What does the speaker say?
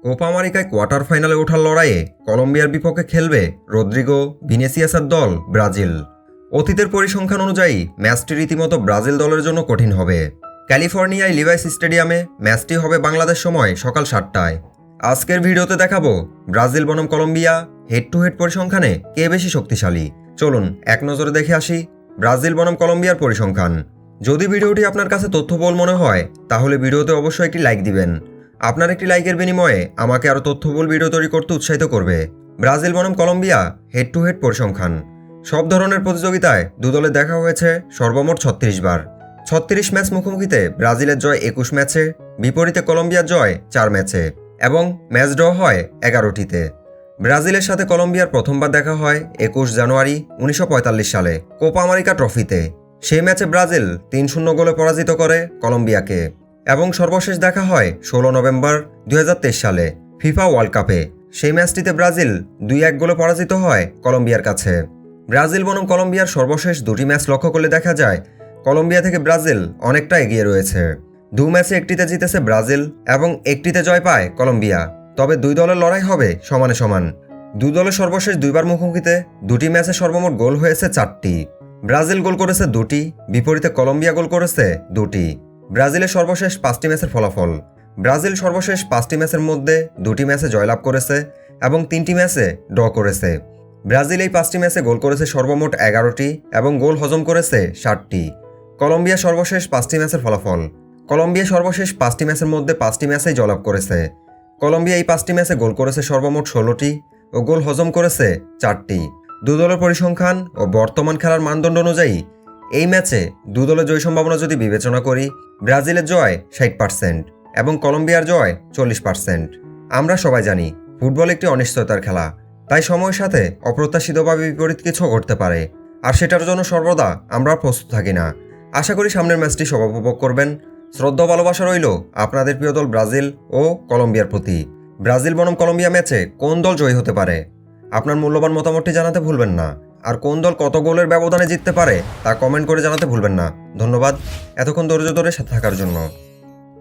Copa আমেরিকায় quarter ফাইনালে ওঠার লড়াইয়ে কলম্বিয়ার বিপক্ষে খেলবে রদ্রিগো ভিনিসিয়াসের দল ব্রাজিল। অতীতের পরিসংখ্যান অনুযায়ী ম্যাচটি রীতিমতো ব্রাজিল দলের জন্য কঠিন হবে। ক্যালিফোর্নিয়ায় লিভাইস স্টেডিয়ামে ম্যাচটি হবে বাংলাদেশ সময় সকাল 7টায়। আজকের ভিডিওতে দেখাবো ব্রাজিল বনাম কলম্বিয়া হেড টু হেড পরিসংখ্যানে কে বেশি শক্তিশালী। চলুন এক নজরে দেখে আসি ব্রাজিল বনাম কলম্বিয়ার পরিসংখ্যান। যদি ভিডিওটি আপনার কাছে তথ্যবহুল মনে হয় তাহলে ভিডিওতে অবশ্যই একটি লাইক দিবেন। আপনার একটি লাইকের বিনিময়ে আমাকে আরও তথ্যবহুল ভিডিও তৈরি করতে উৎসাহিত করবে। ব্রাজিল বনাম কলম্বিয়া হেড টু হেড পরিসংখ্যান। সব ধরনের প্রতিযোগিতায় দুদলে দেখা হয়েছে সর্বমোট 36 বার। 36 ম্যাচ মুখোমুখিতে ব্রাজিলের জয় 21 ম্যাচে, বিপরীতে কলম্বিয়ার জয় 4 ম্যাচে এবং ম্যাচ ড্র হয় 11টিতে। ব্রাজিলের সাথে কলম্বিয়ার প্রথমবার দেখা হয় 21 জানুয়ারি 1945 সালে কোপা আমেরিকা ট্রফিতে। সেই ম্যাচে ব্রাজিল 3-0 গোলে পরাজিত করে কলম্বিয়াকে এবং সর্বশেষ দেখা হয় 16 নভেম্বর 2023 সালে ফিফা ওয়ার্ল্ড কাপে। সেই ম্যাচটিতে ব্রাজিল 2-1 গোলে পরাজিত হয় কলম্বিয়ার কাছে। ব্রাজিল বনাম কলম্বিয়ার সর্বশেষ দুটি ম্যাচ লক্ষ্য করলে দেখা যায় কলম্বিয়া থেকে ব্রাজিল অনেকটা এগিয়ে রয়েছে। দু ম্যাচে একটিতে জিতেছে ব্রাজিল এবং একটিতে জয় পায় কলম্বিয়া। তবে দুই দলের লড়াই হবে সমানে সমান। দুই দলের সর্বশেষ দুইবার মুখোমুখিতে দুটি ম্যাচে সর্বমোট গোল হয়েছে 4টি। ব্রাজিল গোল করেছে 2টি, বিপরীতে কলম্বিয়া গোল করেছে 2টি। ব্রাজিলের সর্বশেষ 5টি ম্যাচের ফলাফল: ব্রাজিল সর্বশেষ 5টি ম্যাচের মধ্যে 2টি ম্যাচে জয়লাভ করেছে এবং 3টি ম্যাচে ড্র করেছে। ব্রাজিল এই 5টি ম্যাচে গোল করেছে সর্বমোট 11টি এবং গোল হজম করেছে 60টি। কলম্বিয়া সর্বশেষ 5টি ম্যাচের ফলাফল: কলম্বিয়া সর্বশেষ 5টি ম্যাচের মধ্যে 5টি ম্যাচেই জয়লাভ করেছে। কলম্বিয়া এই 5টি ম্যাচে গোল করেছে সর্বমোট 16টি ও গোল হজম করেছে 4টি। দু দলের পরিসংখ্যান ও বর্তমান খেলার মানদণ্ড অনুযায়ী এই ম্যাচে দু দলের জয় সম্ভাবনা যদি বিবেচনা করি, ব্রাজিলের জয় 60% এবং কলম্বিয়ার জয় 40%। আমরা সবাই জানি ফুটবল একটি অনিশ্চয়তার খেলা, তাই সময়ের সাথে অপ্রত্যাশিতভাবে বিপরীত কিছু ঘটতে পারে, আর সেটার জন্য সর্বদা আমরা প্রস্তুত থাকি না। আশা করি সামনের ম্যাচটি সবাই উপভোগ করবেন। শ্রদ্ধা ভালোবাসা রইল আপনাদের প্রিয় দল ব্রাজিল ও কলম্বিয়ার প্রতি। ব্রাজিল বনাম কলম্বিয়া ম্যাচে কোন দল জয়ী হতে পারে? আপনার মূল্যবান মতামতটি জানাতে ভুলবেন না। আর কোন দল কত গোলের ব্যবধানে জিততে পারে তা কমেন্ট করে জানাতে ভুলবেন না। ধন্যবাদ এতক্ষণ ধৈর্য ধরে সাথে থাকার জন্য।